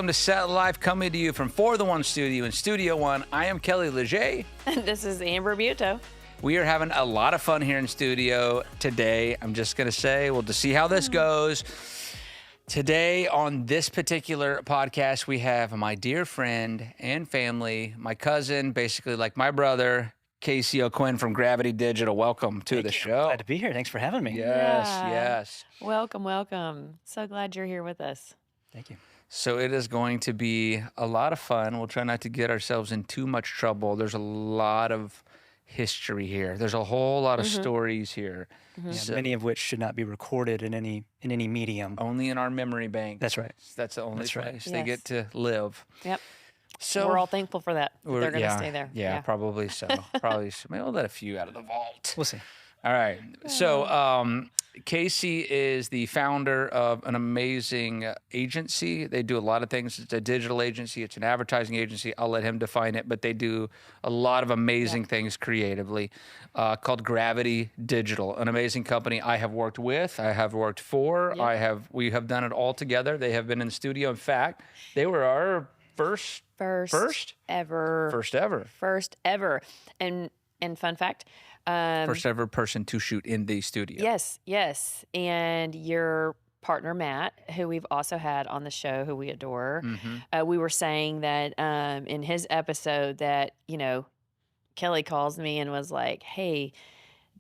to Set Life, coming to you from For the One Studio in Studio One. I am Kelly Leger. And this is Amber Buto. We are having a lot of fun here in studio today. I'm just going to say, we'll just see how this goes. Today on this particular podcast, we have my dear friend and family, my cousin, basically like my brother, Casey O'Quinn from Gravity Digital. Welcome to the show. Glad to be here. Thanks for having me. Yes. Welcome, welcome. So glad you're here with us. Thank you. So it is going to be a lot of fun. We'll try not to get ourselves in too much trouble. There's a lot of history here. There's a whole lot of stories here. Yeah, many of which should not be recorded in any medium. Only in our memory bank. That's right. That's the only place they Yes. get to live. Yep. So We're all thankful for that. They're going to stay there. Yeah, probably so. Probably so. Maybe we'll let a few out of the vault. We'll see. All right. So Casey is the founder of an amazing agency. They do a lot of things. It's a digital agency. It's an advertising agency. I'll let him define it, but they do a lot of amazing things creatively called Gravity Digital, an amazing company I have worked with. I have worked for. Yep. We have done it all together. They have been in the studio. In fact, they were our first ever. And fun fact. First ever person to shoot in the studio. Yes. And your partner, Matt, who we've also had on the show, who we adore, we were saying that in his episode that, Kelly calls me and was like, hey,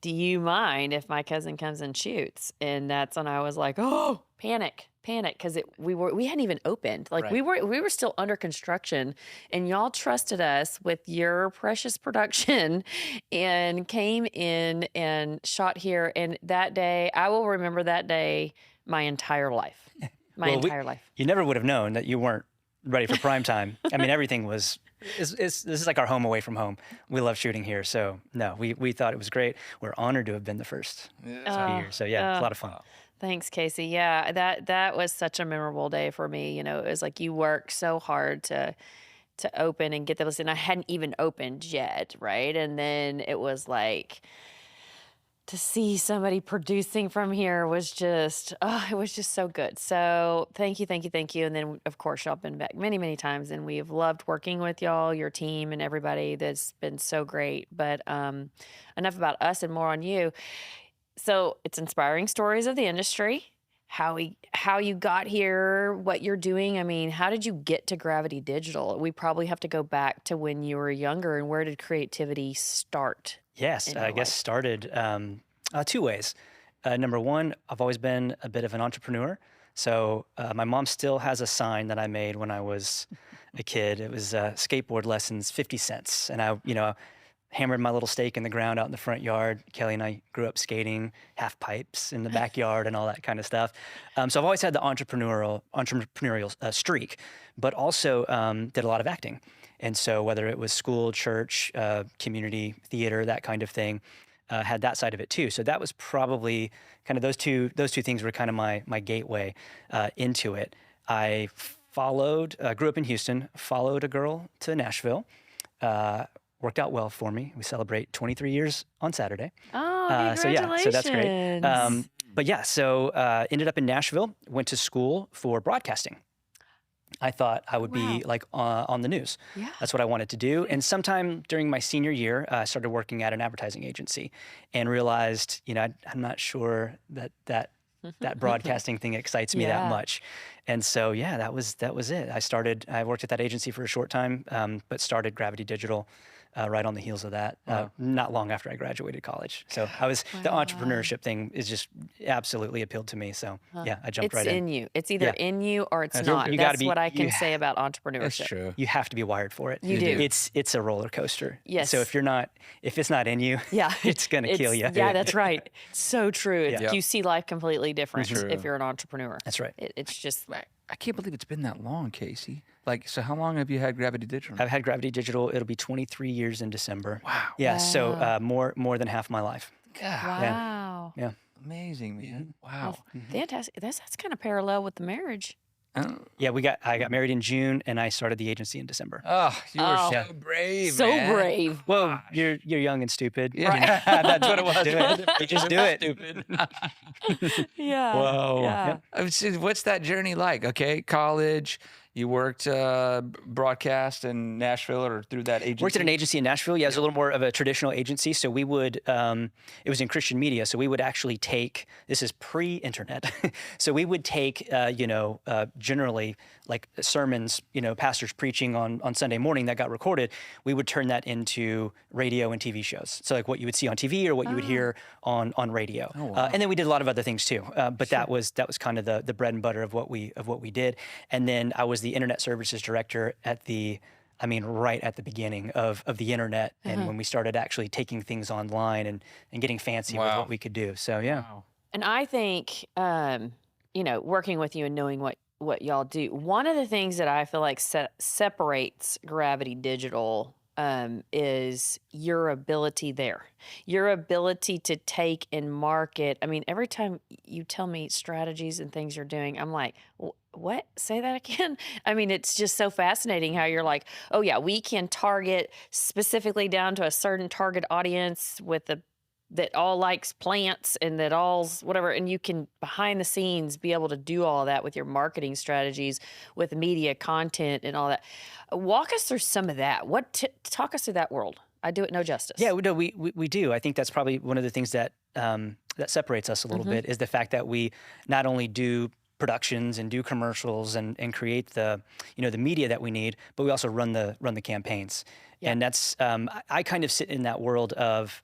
do you mind if my cousin comes and shoots? And that's when I was like, oh, panic, because we hadn't even opened. Like we were still under construction, and y'all trusted us with your precious production and came in and shot here. And that day, I will remember that day my entire life. Entire life. You never would have known that you weren't ready for prime time. I mean, everything was. This is like our home away from home. We love shooting here, so no, we thought it was great. We're honored to have been the first to be here. So yeah, it's a lot of fun. Thanks, Casey. Yeah, that was such a memorable day for me. It was like you worked so hard to open and get this, and I hadn't even opened yet, right? And then it was like to see somebody producing from here was just, it was just so good. So thank you. And then, of course, y'all been back many, many times, and we've loved working with y'all, your team, and everybody. That's been so great. But enough about us and more on you. So it's inspiring stories of the industry, how you got here, what you're doing. I mean, how did you get to Gravity Digital? We probably have to go back to when you were younger, and where did creativity start? Yes, I guess started two ways. Number one, I've always been a bit of an entrepreneur. So my mom still has a sign that I made when I was a kid. It was skateboard lessons, 50 cents. And I hammered my little stake in the ground out in the front yard. Kelly and I grew up skating half pipes in the backyard and all that kind of stuff. So I've always had the entrepreneurial streak, but also did a lot of acting. And so whether it was school, church, community theater, that kind of thing, had that side of it too. So that was probably kind of those two things were kind of my gateway into it. I grew up in Houston, followed a girl to Nashville. Worked out well for me. We celebrate 23 years on Saturday. Oh, congratulations. So that's great. But yeah, so ended up in Nashville, went to school for broadcasting. I thought I would be like on the news. Yeah. That's what I wanted to do. And sometime during my senior year, I started working at an advertising agency and realized, I'm not sure that broadcasting thing excites me that much. And so, that was it. I worked at that agency for a short time, but started Gravity Digital right on the heels of that, not long after I graduated college. So the entrepreneurship thing is just absolutely appealed to me. So I jumped right in. It's in you. It's either in you or it's not. That's what I can say about entrepreneurship. That's true. You have to be wired for it. You do. It's a roller coaster. Yes. So if it's not in you, it's going to kill you. Yeah, that's right. So true. Yeah. You see life completely different if you're an entrepreneur. That's right. It's just... I can't believe it's been that long, Casey. So how long have you had Gravity Digital? I've had Gravity Digital. It'll be 23 years in December. Wow. Yeah. So more than half my life. God. Wow. Yeah. Amazing, man. Wow. Fantastic. That's kind of parallel with the marriage. Yeah, I got married in June, and I started the agency in December. Oh, you were so brave, So man. brave. Well, you're young and stupid. Yeah, that's what it was. Do it. You just do it. Stupid. Yeah. Whoa. Yeah. What's that journey like? Okay, college, You worked broadcast in Nashville or through that agency? Worked at an agency in Nashville. Yeah, it was a little more of a traditional agency. So we would, it was in Christian media. So we would actually take, this is pre-internet. So we would take, generally like sermons, pastors preaching on Sunday morning that got recorded. We would turn that into radio and TV shows. So like what you would see on TV or what you would hear on radio. Oh, wow. And then we did a lot of other things too. But that was kind of the bread and butter of what we did. And then I was the internet services director right at the beginning of the internet, and when we started actually taking things online and getting fancy with what we could do. So yeah. Wow. And I think, working with you and knowing what y'all do, one of the things that I feel like separates Gravity Digital is your ability there, your ability to take and market. I mean, every time you tell me strategies and things you're doing, I'm like, what? Say that again? I mean, it's just so fascinating how you're like, oh yeah, we can target specifically down to a certain target audience that all likes plants and that all's whatever. And you can behind the scenes be able to do all of that with your marketing strategies, with media content and all that. Walk us through some of that. Talk us through that world. I do it no justice. Yeah, we do. I think that's probably one of the things that that separates us a little bit, is the fact that we not only do productions and do commercials and create the the media that we need, but we also run the campaigns. Yeah. And that's I kind of sit in that world of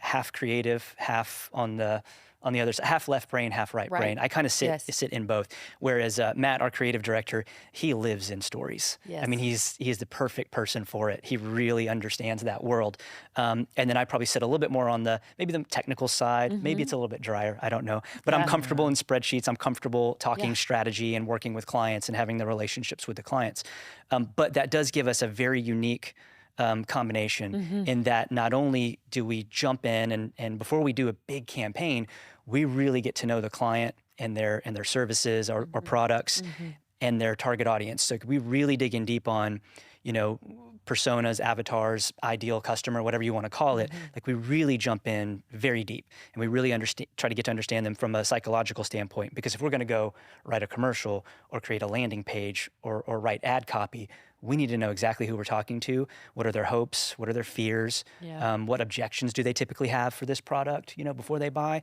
half creative, half on the other side, half left brain, half right brain. I kind of sit in both. Whereas Matt, our creative director, he lives in stories. Yes. I mean, he's the perfect person for it. He really understands that world. And then I probably sit a little bit more on maybe the technical side. Maybe it's a little bit drier. I don't know. But I'm comfortable in spreadsheets. I'm comfortable talking strategy and working with clients and having the relationships with the clients. But that does give us a very unique combination in that not only do we jump in and before we do a big campaign, we really get to know the client and their services or products and their target audience. So we really dig in deep on, personas, avatars, ideal customer, whatever you want to call it. Like we really jump in very deep and we really try to get to understand them from a psychological standpoint. Because if we're going to go write a commercial or create a landing page or write ad copy, we need to know exactly who we're talking to. What are their hopes? What are their fears? Yeah. What objections do they typically have for this product? Before they buy,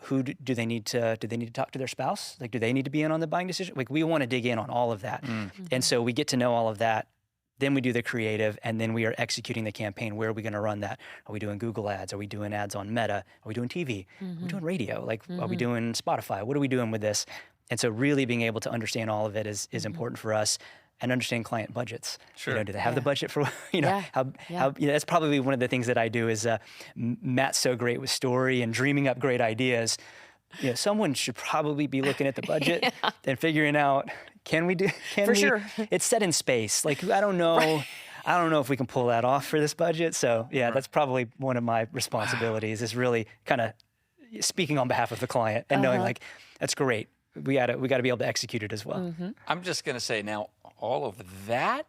who do they need to? Do they need to talk to their spouse? Like, do they need to be in on the buying decision? Like, we want to dig in on all of that, and so we get to know all of that. Then we do the creative, and then we are executing the campaign. Where are we going to run that? Are we doing Google ads? Are we doing ads on Meta? Are we doing TV? Are we doing radio? Like, are we doing Spotify? What are we doing with this? And so really being able to understand all of it is important for us, and understand client budgets. Sure. Do they have the budget for, how that's probably one of the things that I do is Matt's so great with story and dreaming up great ideas. Someone should probably be looking at the budget and figuring out, Sure. It's set in space. Like, I don't know. Right. I don't know if we can pull that off for this budget. So that's probably one of my responsibilities is really kind of speaking on behalf of the client and knowing like, that's great. We got to be able to execute it as well. I'm just going to say now, all of that,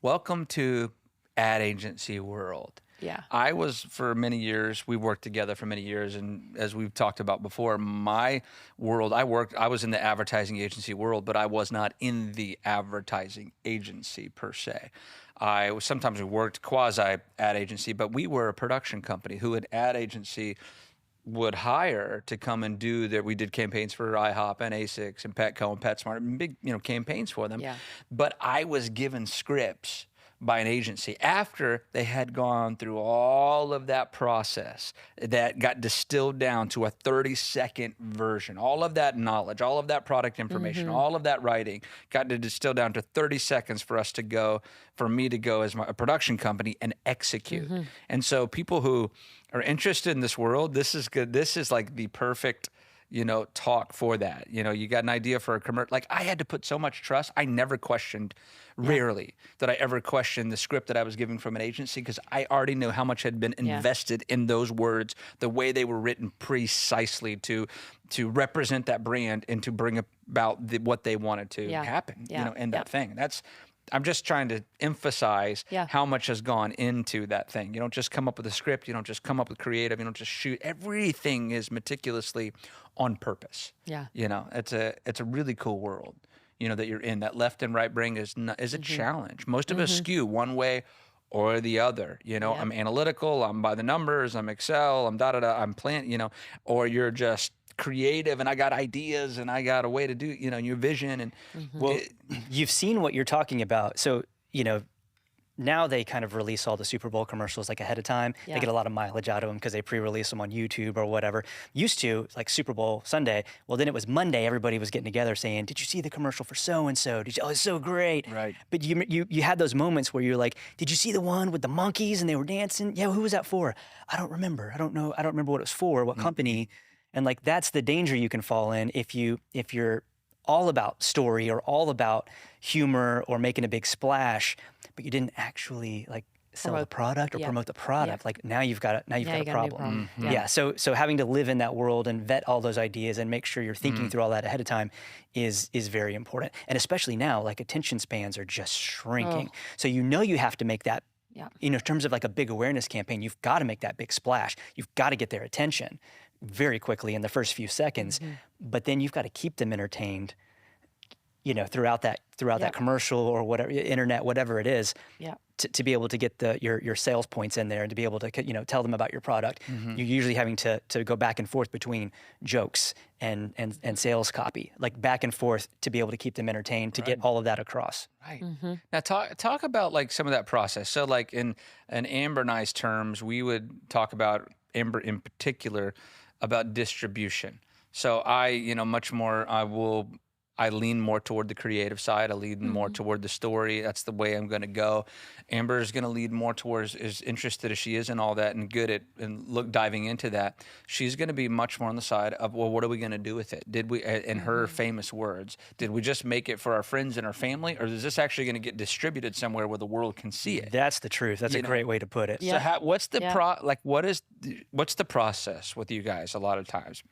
welcome to ad agency world. Yeah. I was for many years, we worked together for many years. And as we've talked about before, my world, I was in the advertising agency world, but I was not in the advertising agency per se. Sometimes we worked quasi ad agency, but we were a production company who an ad agency would hire to come and do that. We did campaigns for IHOP and Asics and Petco and PetSmart, big campaigns for them. Yeah. But I was given scripts by an agency after they had gone through all of that process that got distilled down to a 30-second version. All of that knowledge, all of that product information, all of that writing got to distill down to 30 seconds for me to go as a production company and execute. And so people who are interested in this world, this is good. This is like the perfect talk for that. You got an idea for a commercial. Like, I had to put so much trust. I never questioned, rarely did I ever question the script that I was giving from an agency, because I already knew how much had been invested in those words, the way they were written precisely to represent that brand and to bring about what they wanted to happen, in that thing. I'm just trying to emphasize how much has gone into that thing. You don't just come up with a script. You don't just come up with creative. You don't just shoot. Everything is meticulously on purpose. Yeah. It's a really cool world. that you're in. That left and right brain is a challenge. Most of us Mm-hmm. skew one way or the other. Yep. I'm analytical, I'm by the numbers, I'm Excel, I'm I'm plan, or you're just creative and I got ideas and I got a way to do, your vision and Well, you've seen what you're talking about. So, now they kind of release all the Super Bowl commercials like ahead of time. Yeah. They get a lot of mileage out of them because they pre-release them on YouTube or whatever. Used to, like Super Bowl Sunday, well, then it was Monday. Everybody was getting together saying, did you see the commercial for so-and-so? Oh, it's so great. Right. But you had those moments where you're like, did you see the one with the monkeys and they were dancing? Yeah, who was that for? I don't remember. I don't know. I don't remember what it was for, what company. And like, that's the danger you can fall in if you're all about story or all about humor or making a big splash, but you didn't actually like sell the product or promote the product. Like now you've got a problem. Yeah. So having to live in that world and vet all those ideas and make sure you're thinking through all that ahead of time is very important. And especially now, like attention spans are just shrinking. So you have to make that. In terms of like a big awareness campaign, you've got to make that big splash. You've got to get their attention very quickly in the first few seconds, but then you've got to keep them entertained, throughout that commercial or whatever, internet, whatever it is, to be able to get your sales points in there and to be able to, tell them about your product. You're usually having to go back and forth between jokes and sales copy, like back and forth to be able to keep them entertained, to get all of that across. Right. Now talk about like some of that process. So like in Amber and I's terms, we would talk about Amber in particular about distribution. So much more, I lean more toward the creative side. I lean more toward the story. That's the way I'm going to go. Amber is going to lead more towards, as interested as she is in all that and good at diving into that. She's going to be much more on the side of, well, what are we going to do with it? Did we, in her famous words, did we just make it for our friends and our family, or is this actually going to get distributed somewhere where the world can see it? That's the truth. That's a great way to put it. So what's the what's the process with you guys a lot of times?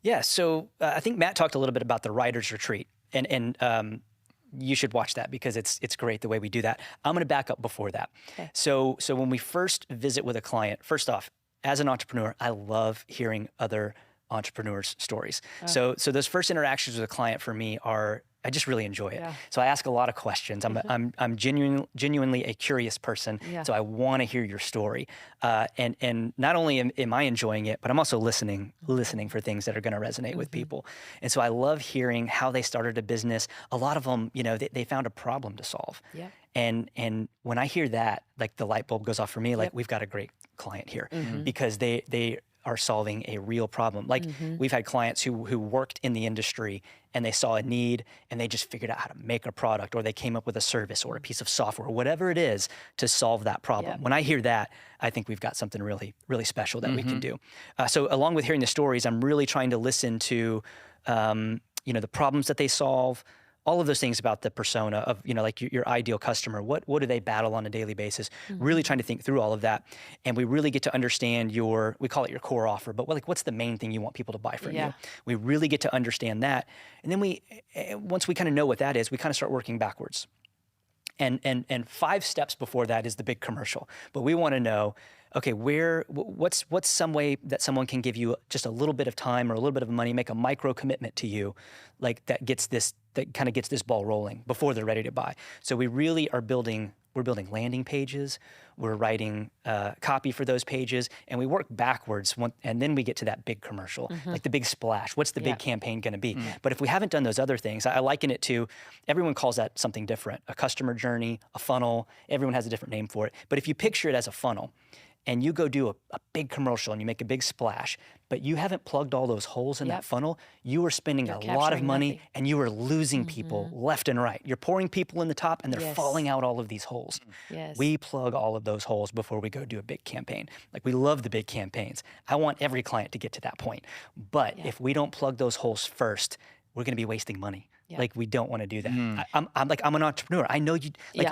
Yeah. So I think Matt talked a little bit about the writer's retreat. And you should watch that because it's great the way we do that. I'm going to back up before that. Okay. So when we first visit with a client, first off, as an entrepreneur, I love hearing other entrepreneurs' stories. So those first interactions with a client for me I just really enjoy it. Yeah. So I ask a lot of questions. I'm genuinely a curious person. Yeah. So I want to hear your story. And not only am I enjoying it, but I'm also listening for things that are going to resonate with people. And so I love hearing how they started a business. A lot of them, they found a problem to solve. Yeah. And when I hear that, like the light bulb goes off for me, like we've got a great client here because they are solving a real problem. Like we've had clients who worked in the industry and they saw a need and they just figured out how to make a product, or they came up with a service or a piece of software, whatever it is, to solve that problem. When I hear that, I think we've got something really, really special that we can do. So along with hearing the stories, I'm really trying to listen to, the problems that they solve, all of those things about the persona of, like your ideal customer. What do they battle on a daily basis? Really trying to think through all of that. And we really get to understand we call it your core offer, but what's the main thing you want people to buy from you? We really get to understand that. And then once we kind of know what that is, we kind of start working backwards. And 5 steps before that is the big commercial. But we want to know, okay, what's some way that someone can give you just a little bit of time or a little bit of money, make a micro commitment to you, like that kind of gets this ball rolling before they're ready to buy. So we really are building landing pages. We're writing copy for those pages, and we work backwards, and then we get to that big commercial, like the big splash. What's the big campaign going to be? But if we haven't done those other things, I liken it to, everyone calls that something different, a customer journey, a funnel. Everyone has a different name for it. But if you picture it as a funnel, and you go do a big commercial and you make a big splash, but you haven't plugged all those holes in that funnel, you are spending a lot of money and you are losing people left and right. You're pouring people in the top and they're falling out all of these holes. Yes. We plug all of those holes before we go do a big campaign. Like, we love the big campaigns. I want every client to get to that point. But if we don't plug those holes first, we're going to be wasting money. Yeah. Like, we don't want to do that. I'm an entrepreneur. I know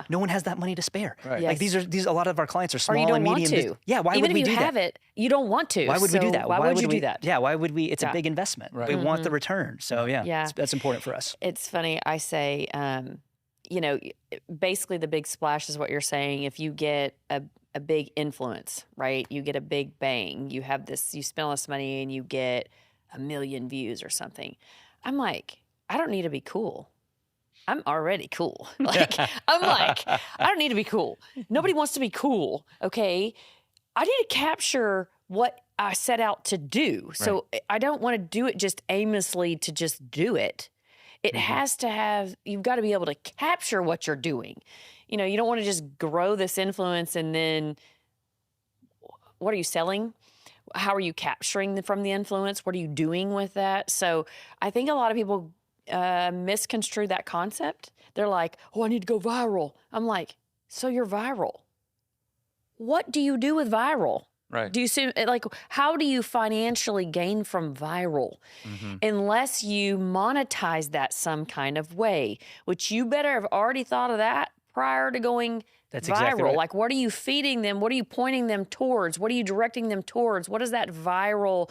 no one has that money to spare. Right. Like, these a lot of our clients are small and medium. Or you don't want to. Yeah, why would we do that? Even if you have it, you don't want to. Why would we do that? Why would you do that? Yeah, why would we? It's a big investment. Right. We want the return. So that's important for us. It's funny. I say, basically the big splash is what you're saying. If you get a big influence, right? You get a big bang. You spend all this money and you get 1 million views or something. I'm like, I don't need to be cool. I'm already cool. Like, I'm like, I don't need to be cool. Nobody wants to be cool. Okay. I need to capture what I set out to do. So I don't want to do it just aimlessly to just do it. It has to have, you've got to be able to capture what you're doing. You know, you don't want to just grow this influence and then what are you selling? How are you capturing from the influence? What are you doing with that? So I think a lot of people misconstrue that concept. They're like, oh, I need to go viral. I'm like, so you're viral. What do you do with viral? Right. Do you see, like, how do you financially gain from viral? Unless you monetize that some kind of way, which you better have already thought of that prior to going That's viral. exactly right. Like, what are you feeding them? What are you pointing them towards? What are you directing them towards? What does that viral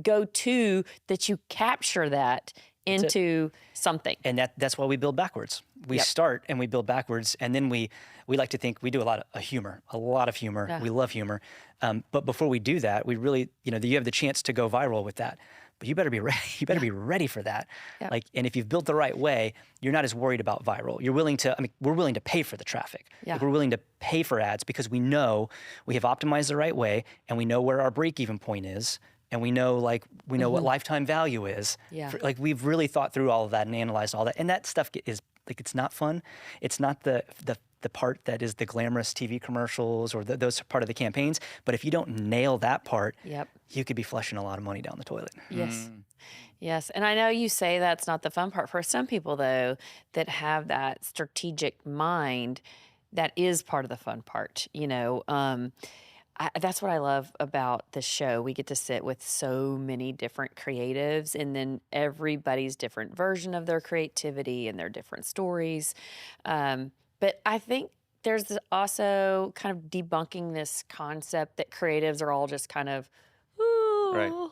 go to that you capture that into something? And that's why we build backwards. We start and we build backwards, and then we like to think we do a lot of humor. Yeah. We love humor, but before we do that, we really, you have the chance to go viral with that. But you better be ready. You better be ready for that. Yep. Like, and if you've built the right way, you're not as worried about viral. You're willing to. I mean, we're willing to pay for the traffic. Yeah. Like, we're willing to pay for ads because we know we have optimized the right way, and we know where our break-even point is. And we know what lifetime value is. Yeah. Like, we've really thought through all of that and analyzed all that. And that stuff is like, it's not fun. It's not the part that is the glamorous TV commercials or those part of the campaigns. But if you don't nail that part, you could be flushing a lot of money down the toilet. Yes. Yes. And I know you say that's not the fun part. For some people, though, that have that strategic mind, that is part of the fun part, that's what I love about the show. We get to sit with so many different creatives, and then everybody's different version of their creativity and their different stories. But I think there's also kind of debunking this concept that creatives are all just kind of,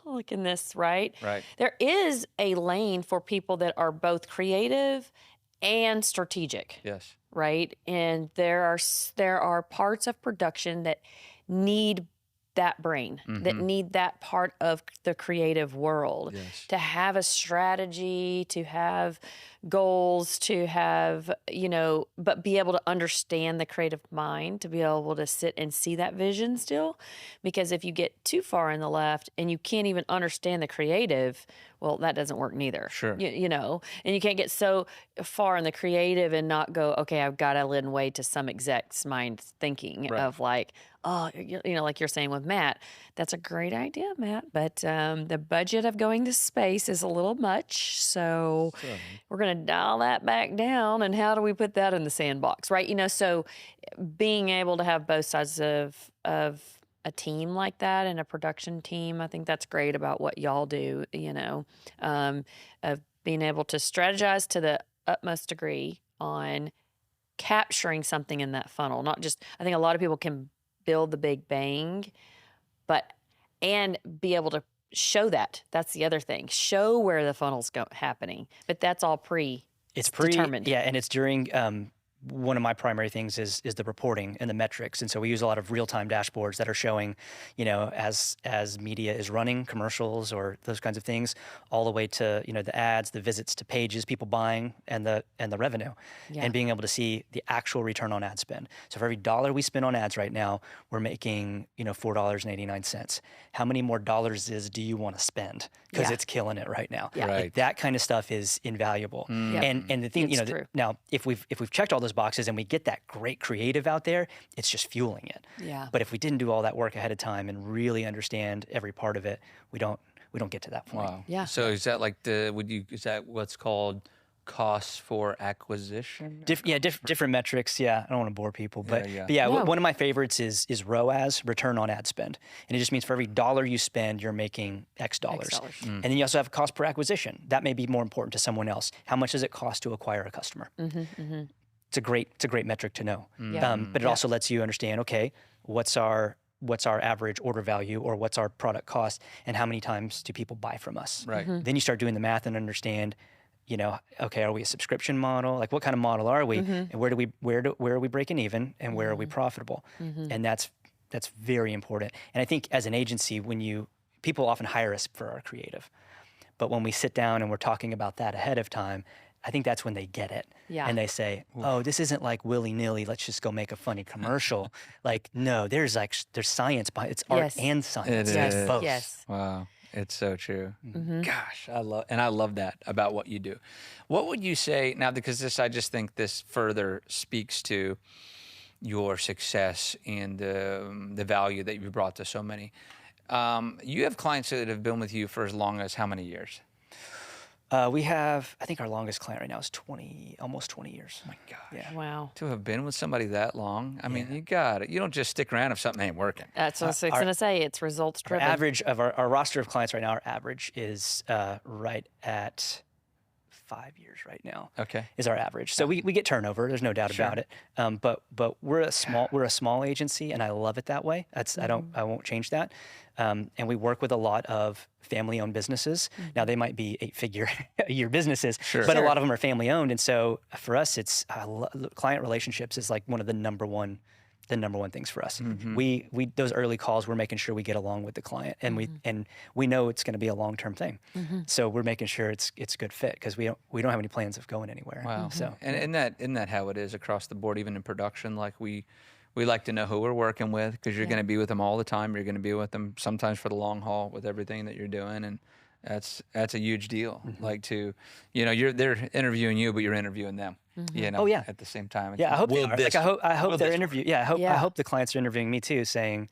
like in this, right? Right. There is a lane for people that are both creative and strategic. Yes. Right? And there are parts of production that need that brain, that need that part of the creative world. Yes. To have a strategy, to have goals, to have, but be able to understand the creative mind, to be able to sit and see that vision still. Because if you get too far in the left and you can't even understand the creative, well, that doesn't work neither. Sure. And you can't get so far in the creative and not go, okay, I've got to lend way to some exec's mind thinking of like, oh, like you're saying with Matt, that's a great idea, Matt, but the budget of going to space is a little much, so we're going to dial that back down, and how do we put that in the sandbox, right? So being able to have both sides of a team like that and a production team, I think that's great about what y'all do, of being able to strategize to the utmost degree on capturing something in that funnel. Not just, I think a lot of people can build the big bang, and be able to show that. That's the other thing. Show where the funnel's happening. But that's all determined. Yeah, and it's during one of my primary things is the reporting and the metrics. And so we use a lot of real-time dashboards that are showing, as media is running commercials or those kinds of things, all the way to, the ads, the visits to pages, people buying, and the revenue, and being able to see the actual return on ad spend. So for every dollar we spend on ads right now, we're making, $4.89. How many more dollars do you want to spend? Because it's killing it right now. Yeah. Right. Like, that kind of stuff is invaluable. And the thing, It's true. now if we've checked all those boxes and we get that great creative out there, it's just fueling it. Yeah. But if we didn't do all that work ahead of time and really understand every part of it, we don't get to that point. Wow. Yeah. So is that like is that what's called costs for acquisition? Different metrics. Yeah, I don't want to bore people, but Yeah. No. one of my favorites is ROAS, return on ad spend, and it just means for every dollar you spend, you're making X dollars. X dollars. And then you also have cost per acquisition. That may be more important to someone else. How much does it cost to acquire a customer? It's a great metric to know. But it also lets you understand, okay, what's our average order value, or what's our product cost, and how many times do people buy from us? Right. Then you start doing the math and understand, okay, are we a subscription model? Like, what kind of model are we? And where are we breaking even, and where are we profitable? And that's very important. And I think as an agency, people often hire us for our creative, but when we sit down and we're talking about that ahead of time, I think that's when they get it. Yeah. And they say, oh, this isn't like willy-nilly, let's just go make a funny commercial. Like, no, there's science behind it's art Yes. and science. It It's is. both. Yes. Wow. It's so true. Mm-hmm. Gosh, I love that about what you do. What would you say now, because I just think this further speaks to your success and the value that you've brought to so many. You have clients that have been with you for as long as how many years? We have, I think our longest client right now is almost 20 years. Oh my gosh. Yeah. Wow. To have been with somebody that long, I mean, you got it. You don't just stick around if something ain't working. That's what I was going to say. It's results Our driven. average of our roster of clients right now, our average is right at 5 years right now. Okay. Is our average. So we get turnover. There's no doubt about it. But we're a small agency, and I love it that way. I won't change that. And we work with a lot of family-owned businesses. Now they might be 8-figure a year businesses, but a lot of them are family-owned. And so for us, it's client relationships is like one of the number one things for us. We those early calls, we're making sure we get along with the client, and we know it's going to be a long-term thing. So we're making sure it's a good fit because we don't have any plans of going anywhere. Wow. So And isn't that how it is across the board, even in production? Like we like to know who we're working with because you're going to be with them all the time. You're going to be with them sometimes for the long haul with everything that you're doing, and that's a huge deal. Like they're interviewing you, but you're interviewing them. You know, at the same time. yeah, I hope they are. Like I hope they're this interviewing. Yeah, I hope the clients are interviewing me too, saying,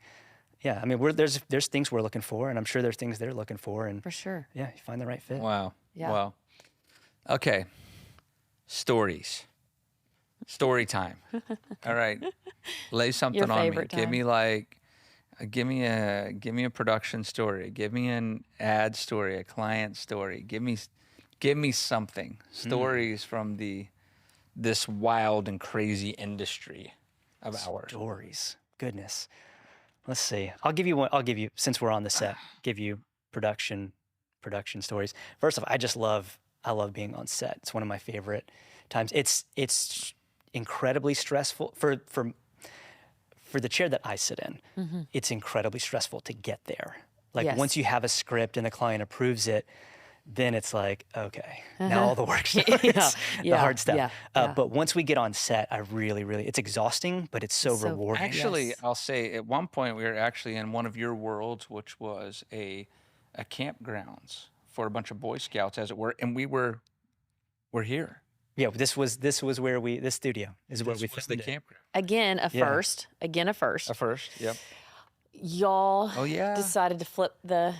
yeah, I mean, there's things we're looking for, and I'm sure there's things they're looking for, and For sure. yeah, you find the right fit. Wow. Yeah. Wow. Okay. Stories. Story time. All right. Lay something Your on me. favorite Give time. me give me a production story. Give me an ad story, a client story. Give me something. Stories from this wild and crazy industry of ours. Stories. Goodness. Let's see. I'll give you one. Since we're on the set, give you production stories. First off, I love being on set. It's one of my favorite times. It's incredibly stressful for the chair that I sit in. It's incredibly stressful to get there. Like Yes. once you have a script and the client approves it, then it's like, okay, now all the work starts, the hard stuff. Yeah. But once we get on set, I really, it's exhausting, but it's so rewarding. Actually, Yes. I'll say at one point we were actually in one of your worlds, which was a campgrounds for a bunch of Boy Scouts, as it were, and we're here. Yeah, this was where this studio is where we was filmed the it. campground. Again, a Yeah. first. Again, a first. A first. Yep. Y'all Oh yeah. decided to flip the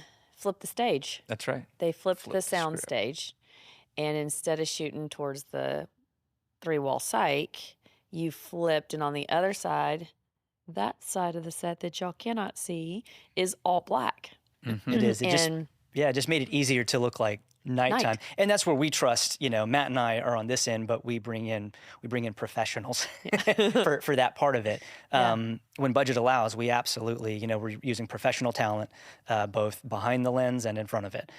stage. That's right. They flipped Flip the the sound script. stage, and instead of shooting towards the 3-wall psych, you flipped, and on the other side, that side of the set that y'all cannot see is all black. It is. It And just made it easier to look like nighttime. Night. And that's where we trust, Matt and I are on this end, but we bring in professionals for that part of it. When budget allows, we absolutely, we're using professional talent, both behind the lens and in front of it.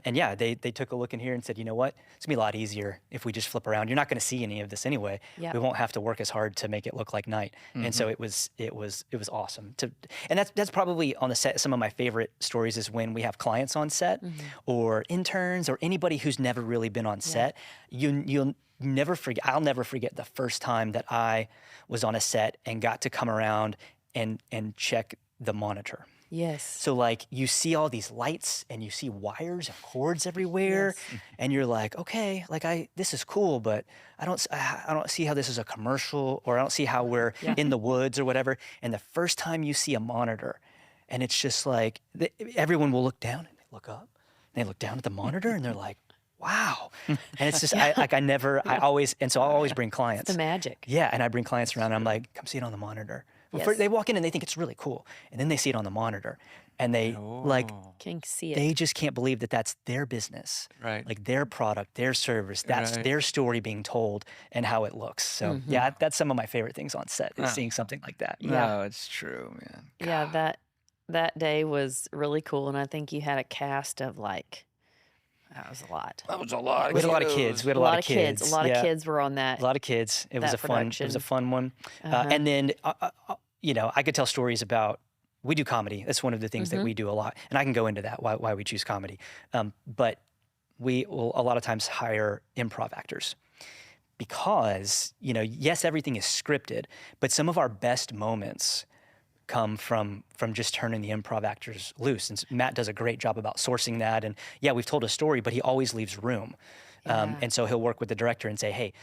And yeah, they took a look in here and said, you know what, it's gonna be a lot easier if we just flip around. You're not gonna see any of this anyway. Yep. We won't have to work as hard to make it look like night. And so it was awesome and that's probably on the set. Some of my favorite stories is when we have clients on set or interns or anybody who's never really been on set. You'll never forget. I'll never forget the first time that I was on a set and got to come around and check the monitor. yes. So like you see all these lights and you see wires and cords everywhere, and you're like, okay, like this is cool, but I don't see how this is a commercial, or I don't see how we're in the woods or whatever. And the first time you see a monitor, and it's just like everyone will look down and they look up, and they look down at the monitor and they're like, wow. And it's just I'll always bring clients. the magic. Yeah, and I bring clients around and I'm like, come see it on the monitor. Yes. They walk in and they think it's really cool, and then they see it on the monitor, and they Can see it. they just can't believe that that's their business, Right. like their product, their service, that's Right. their story being told and how it looks. So yeah, that's some of my favorite things on set is seeing something like that. No, it's true, man. Yeah, that day was really cool, and I think you had a cast of that was a lot. That was a lot. We had a lot of kids. We had a lot of kids. A lot Yeah. of kids were on that. A lot of kids. It was That a fun. It was production. a fun one. And then, I could tell stories about. We do comedy. That's one of the things that we do a lot, and I can go into that why we choose comedy. But we will a lot of times hire improv actors because, yes, everything is scripted, but some of our best moments come from just turning the improv actors loose. And Matt does a great job about sourcing that. And yeah, we've told a story, but he always leaves room. Yeah. And so he'll work with the director and say, hey,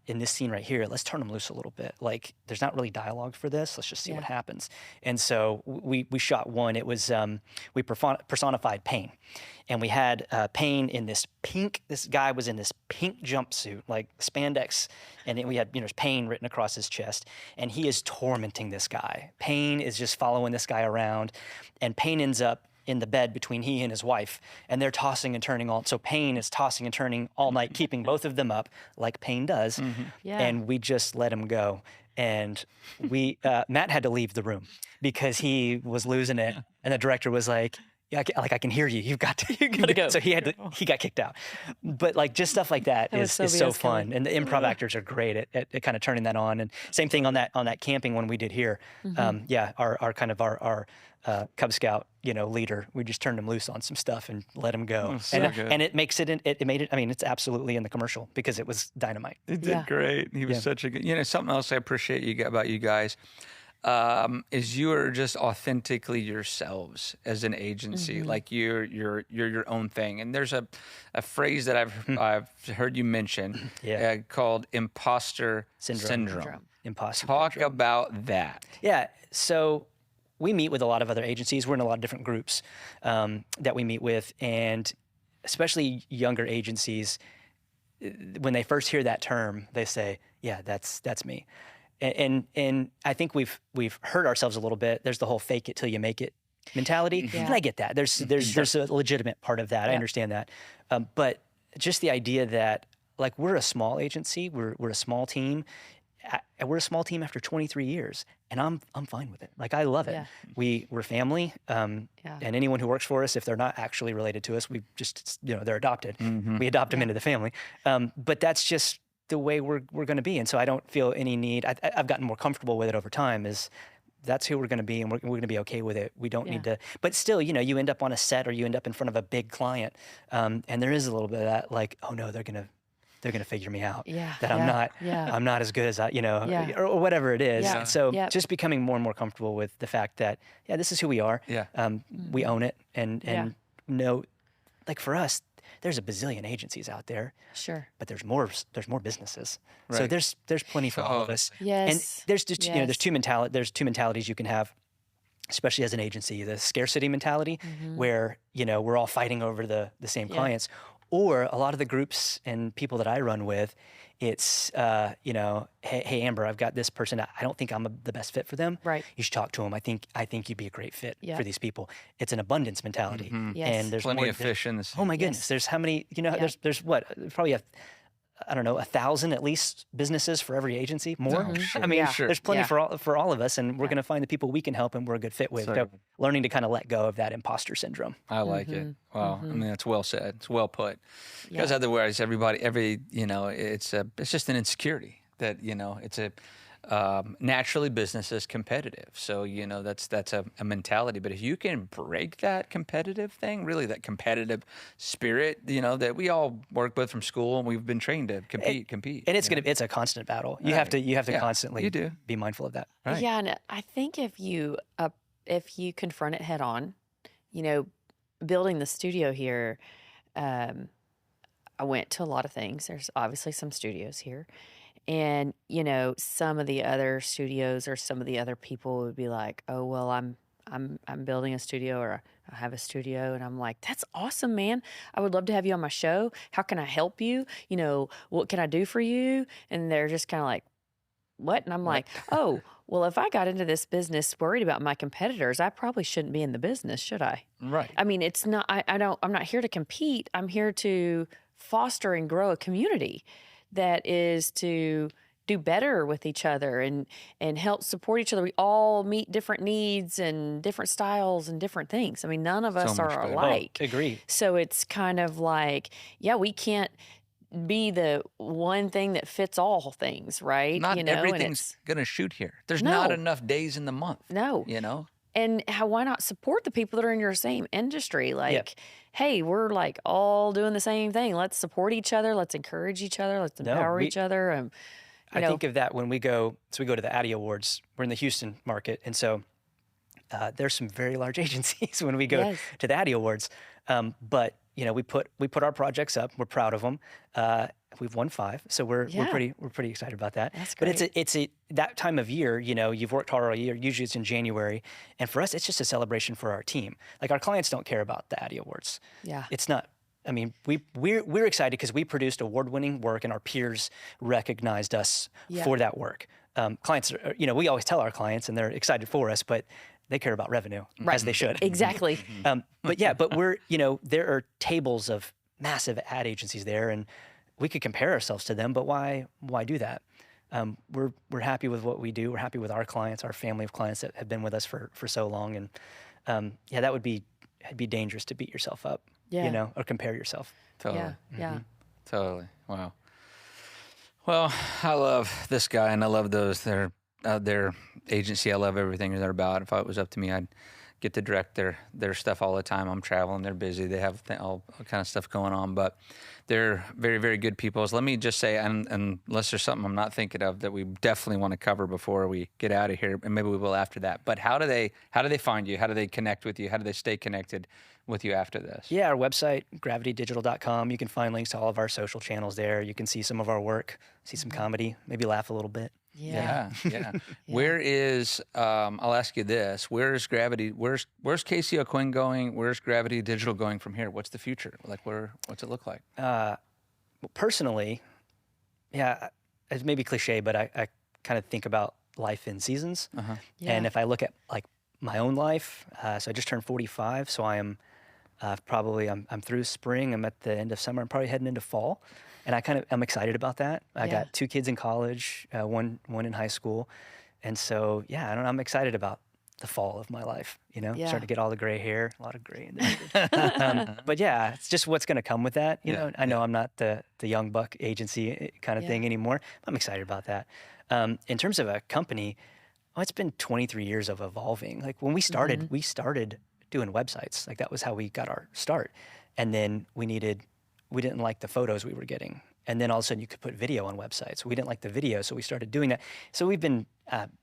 in this scene right here, let's turn them loose a little bit. Like, there's not really dialogue for this. Let's just see what happens. And so we shot one. It was, we personified pain. And we had Pain in this guy was in this pink jumpsuit, like spandex. And then we had, there's Pain written across his chest. And he is tormenting this guy. Pain is just following this guy around. And Pain ends up in the bed between he and his wife, and they're tossing and turning so Pain is tossing and turning all night, keeping both of them up like Pain does. Yeah. And we just let him go. And Matt had to leave the room because he was losing it. And the director was like, yeah, I can hear you. You've got to go. So he got kicked out. But like just stuff like that is so fun. And the improv actors are great at kind of turning that on. And same thing on that camping one we did here. Our Cub Scout, leader, we just turned him loose on some stuff and let him go. And it makes it, it made it, I mean, it's absolutely in the commercial because it was dynamite. He did great. He was such a good, something else I appreciate about you guys. Is you are just authentically yourselves as an agency, like you're your own thing. And there's a phrase that I've heard you mention called Imposter Syndrome. Imposter Talk syndrome. about that. Yeah. So we meet with a lot of other agencies. We're in a lot of different groups that we meet with, and especially younger agencies. When they first hear that term, they say, "Yeah, that's me." And I think we've hurt ourselves a little bit. There's the whole fake it till you make it mentality. And I get that. There's a legitimate part of that. I understand that. But just the idea that like we're a small agency, we're a small team. We're a small team after 23 years, and I'm fine with it. Like I love it. We're family, and anyone who works for us, if they're not actually related to us, we just they're adopted. We adopt them into the family. But that's just the way we're going to be. And so I don't feel any need. I've gotten more comfortable with it over time. Is that's who we're going to be, and we're going to be okay with it. We don't need to. But still, you end up on a set or you end up in front of a big client, and there is a little bit of that, like, oh no, they're going to figure me out. That I'm not as good as or whatever it is. So just becoming more and more comfortable with the fact that this is who we are. We own it and know, like for us, there's a bazillion agencies out there. Sure. But there's more businesses. Right. So there's plenty for all of us. Yes. And there's just there's two mentalities you can have, especially as an agency. The scarcity mentality, where we're all fighting over the same clients. Or a lot of the groups and people that I run with, it's, hey, Amber, I've got this person. I don't think I'm the best fit for them. Right. You should talk to them. I think you'd be a great fit for these people. It's an abundance mentality. Yes. And there's plenty of fish in the sea. Oh my goodness. There's how many, there's what, probably 1,000 at least businesses for every agency, more. Oh, sure. I mean, Sure. there's plenty for all of us, and we're going to find the people we can help and we're a good fit with. So learning to kind of let go of that imposter syndrome. I like it. Wow. I mean, that's well said. It's well put. Because otherwise, it's just an insecurity that, it's a, naturally business is competitive. So, that's a mentality. But if you can break that competitive thing, really that competitive spirit, that we all work with from school and we've been trained to compete. And it's a constant battle. You have to constantly be mindful of that. Right. Yeah. And I think if you confront it head on, building the studio here, I went to a lot of things. There's obviously some studios here. And, some of the other studios or some of the other people would be like, oh, well, I'm building a studio or I have a studio. And I'm like, that's awesome, man. I would love to have you on my show. How can I help you? What can I do for you? And they're just kind of like, what? And I'm like, oh, well, if I got into this business worried about my competitors, I probably shouldn't be in the business, should I? Right. I mean, it's not, I'm not here to compete. I'm here to foster and grow a community that is to do better with each other and help support each other. We all meet different needs and different styles and different things. I mean, none of us are alike. Agree. So it's kind of like, we can't be the one thing that fits all things, right? Not everything's going to shoot here. There's not enough days in the month. No. And why not support the people that are in your same industry? Like, hey, we're like all doing the same thing. Let's support each other. Let's encourage each other. Let's empower each other. And I think of that when we go to the Addy Awards. We're in the Houston market, and so there's some very large agencies when we go to the Addy Awards. But we put our projects up. We're proud of them. We've won 5, so we're pretty excited about that. That's great. But it's that time of year. You've worked hard all year. Usually it's in January, and for us, it's just a celebration for our team. Like, our clients don't care about the Addy Awards. Yeah, it's not. I mean, we're excited because we produced award-winning work, and our peers recognized us for that work. Clients are, we always tell our clients, and they're excited for us, but they care about revenue, as they should. Exactly. But we're, there are tables of massive ad agencies there, and we could compare ourselves to them, but why do that? We're happy with what we do. We're happy with our clients, our family of clients that have been with us for so long, and it'd be dangerous to beat yourself up, or compare yourself. Totally. Yeah. Totally. Wow. Well, I love this guy, and I love those. Their agency. I love everything they're about. If it was up to me, I'd get to direct their stuff all the time. I'm traveling. They're busy. They have all kind of stuff going on, but they're very, very good people. So let me just say, and unless there's something I'm not thinking of that we definitely want to cover before we get out of here, and maybe we will after that. But how do they find you? How do they connect with you? How do they stay connected with you after this? Yeah, our website, gravitydigital.com. You can find links to all of our social channels there. You can see some of our work, see some comedy, maybe laugh a little bit. Yeah. Where is, I'll ask you this, where's Casey O'Quinn going? Where's Gravity Digital going from here? What's the future? Like, what's it look like? Personally, it may be cliche, but I kind of think about life in seasons. And if I look at like my own life, so I just turned 45, so I am I'm through spring, I'm at the end of summer, I'm probably heading into fall. And I'm excited about that. I got 2 kids in college, one in high school. And so, I'm excited about the fall of my life, starting to get all the gray hair, a lot of gray in there. But it's just what's going to come with that. I know I'm not the young buck agency kind of thing anymore. I'm excited about that. In terms of a company, it's been 23 years of evolving. Like, when we started doing websites. Like, that was how we got our start. And then we didn't like the photos we were getting. And then all of a sudden you could put video on websites. We didn't like the video, so we started doing that. So we've been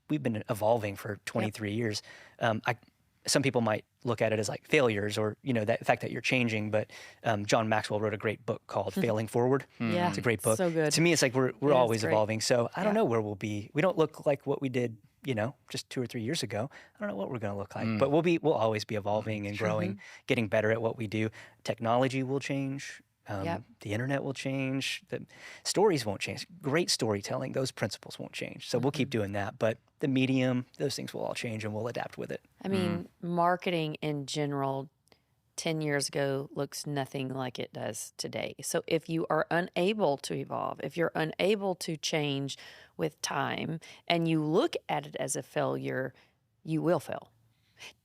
evolving for 23 years. Some people might look at it as like failures, or the fact that you're changing. But John Maxwell wrote a great book called Failing Forward. Yeah, it's a great book. So good. To me, it's like we're always evolving. So I don't Yeah. know where we'll be. We don't look like what we did, just 2 or 3 years ago. I don't know what we're going to look like. But we'll always be evolving and growing, getting better at what we do. Technology will change. The internet will change. The stories won't change. Great storytelling, those principles won't change. So we'll keep doing that. But the medium, those things will all change, and we'll adapt with it. I mean, marketing in general 10 years ago looks nothing like it does today. So if you are unable to evolve, if you're unable to change with time, and you look at it as a failure, you will fail.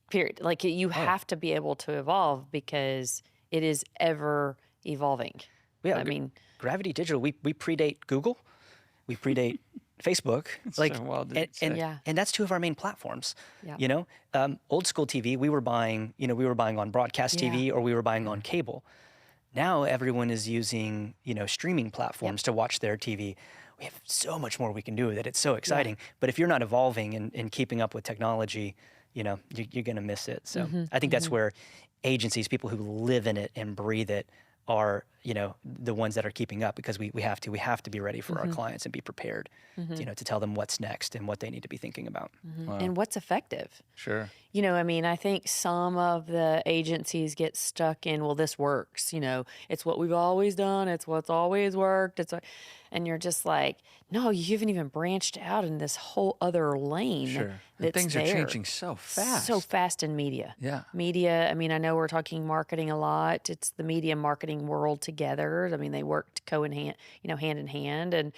Period. Like, you have to be able to evolve, because it is ever evolving. Yeah, I mean, Gravity Digital, we predate Google, we predate Facebook, and that's 2 of our main platforms. Yeah. Old school TV, we were buying on broadcast TV, or we were buying on cable. Now everyone is using, streaming platforms to watch their TV. We have so much more we can do with it. It's so exciting. But if you're not evolving and keeping up with technology, you're going to miss it. So I think that's where agencies, people who live in it and breathe it, are the ones that are keeping up, because we have to be ready for our clients and be prepared to tell them what's next and what they need to be thinking about. Wow. And what's effective. Sure. I think some of the agencies get stuck in, well, this works, it's what we've always done, it's what's always worked, and you're just like, no, you haven't even branched out in this whole other lane. Sure. That's Things are there. changing so fast. So fast in media. Yeah. Media, I mean, I know we're talking marketing a lot. It's the media marketing world together. I mean, they work hand in hand. And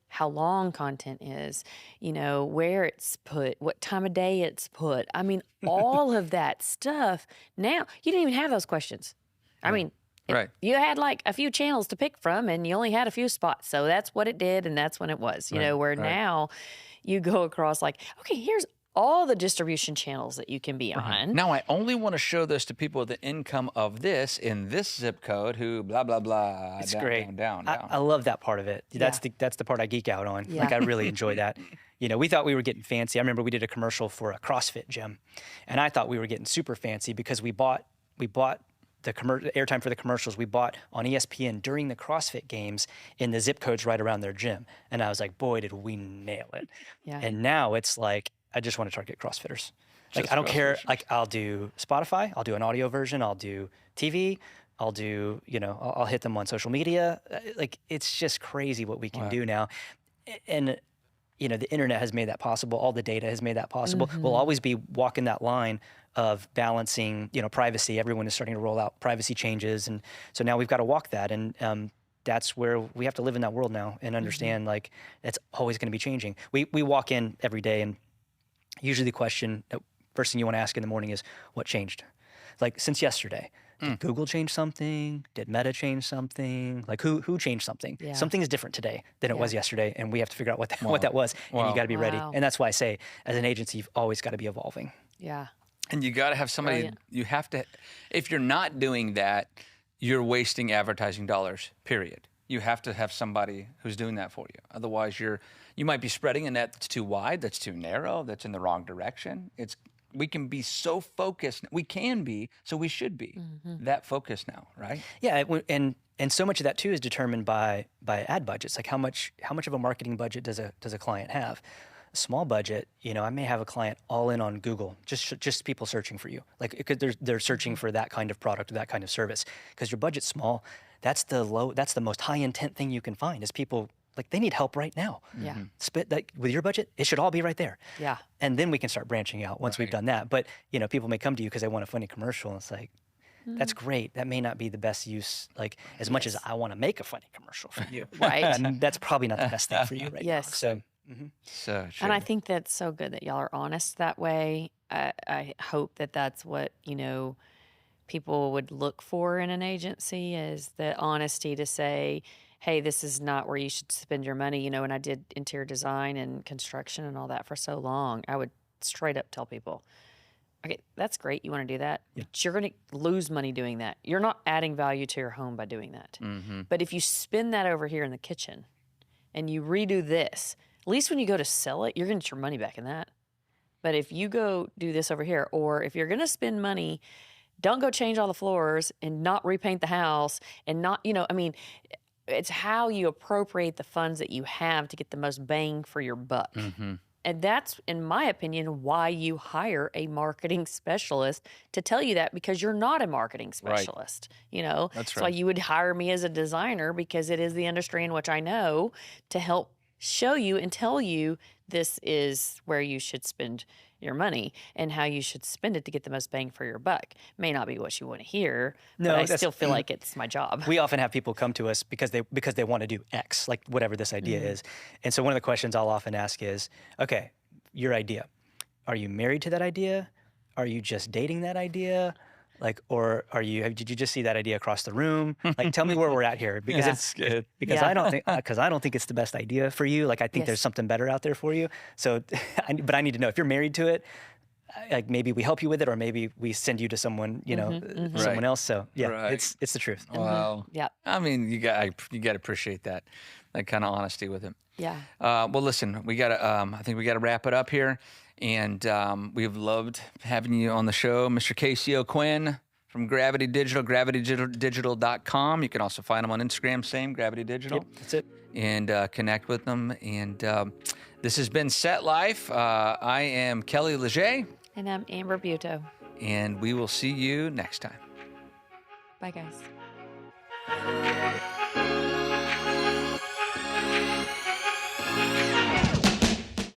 how long content is, where it's put, what time of day it's put. I mean, all of that stuff. Now, you didn't even have those questions. I mean, Right. you had like a few channels to pick from, and you only had a few spots. So that's what it did, and that's when it was, where now you go across like, okay, here's all the distribution channels that you can be on. Now I only want to show this to people with the income of this in this zip code who blah, blah, blah. It's down, great. down. I love that part of it. That's the part I geek out on. Yeah. Like I really enjoy that. We thought we were getting fancy. I remember we did a commercial for a CrossFit gym, and I thought we were getting super fancy because we bought the airtime for the commercials we bought on ESPN during the CrossFit games in the zip codes right around their gym. And I was like, boy, did we nail it. Yeah. And now it's like, I just want to target CrossFitters. Like, Just I don't care. CrossFitters. Like, I'll do Spotify, I'll do an audio version, I'll do TV, I'll do, I'll hit them on social media. Like, it's just crazy what we can do now. And, the internet has made that possible. All the data has made that possible. We'll always be walking that line of balancing, privacy. Everyone is starting to roll out privacy changes. And so now we've got to walk that. And, that's where we have to live in that world now and understand like that's always going to be changing. We walk in every day and usually the question, first thing you want to ask in the morning is what changed? Like since yesterday, did Google change something? Did Meta change something? Like who changed something? Yeah. Something is different today than it was yesterday. And we have to figure out what that was. And Wow. you got to be ready. Wow. And that's why I say as an agency, you've always got to be evolving. Yeah. And you got to have somebody, Brilliant. you have to, if you're not doing that, you're wasting advertising dollars, period. You have to have somebody who's doing that for you. Otherwise, you might be spreading a net that's too wide, that's too narrow, that's in the wrong direction. We can be so focused. We can be, so we should be that focused now, right? Yeah, and so much of that too is determined by ad budgets. Like how much of a marketing budget does a client have? A small budget, I may have a client all in on Google, just people searching for you. Like because they're searching for that kind of product or that kind of service. Because your budget's small, that's the most high intent thing you can find is people like they need help right now. Yeah. Spit that with your budget, it should all be right there. Yeah. And then we can start branching out once we've done that. But people may come to you because they want a funny commercial. And it's like, that's great. That may not be the best use. Like as much as I want to make a funny commercial for you, Right. and that's probably not the best thing for you right Yes. now. So. So true. And I think that's so good that y'all are honest that way. I hope that that's what, people would look for in an agency is the honesty to say, hey, this is not where you should spend your money. And I did interior design and construction and all that for so long. I would straight up tell people, okay, that's great. You want to do that? Yeah. But you're going to lose money doing that. You're not adding value to your home by doing that. But if you spin that over here in the kitchen and you redo this, at least when you go to sell it, you're going to get your money back in that. But if you go do this over here, or if you're going to spend money, don't go change all the floors and not repaint the house and not, it's how you appropriate the funds that you have to get the most bang for your buck. And that's, in my opinion, why you hire a marketing specialist to tell you that, because you're not a marketing specialist. That's That's why you would hire me as a designer, because it is the industry in which I know, to help show you and tell you this is where you should spend your money and how you should spend it to get the most bang for your buck. May not be what you want to hear, No, but I that's- still feel like it's my job. We often have people come to us because they want to do X, like whatever this idea is. And so one of the questions I'll often ask is, okay, your idea. Are you married to that idea? Are you just dating that idea? Like, or did you just see that idea across the room? Like, tell me where we're at here, because That's good. because Yeah. I don't think it's the best idea for you. Like, I think there's Yes. something better out there for you. So, but I need to know if you're married to it. Like maybe we help you with it, or maybe we send you to someone, someone Right. else. So yeah, Right. it's the truth. Wow. Yeah. I mean, you got to appreciate that kind of honesty with him. Yeah. Well, listen, I think we gotta wrap it up here, and we've loved having you on the show, Mr. Casey O'Quinn from Gravity Digital, gravitydigital.com. You can also find him on Instagram, same Gravity Digital. Yep, that's it. And connect with them. And this has been Set Life. I am Kelly Leger, And I'm Amber Buto. and we will see you next time. Bye, guys.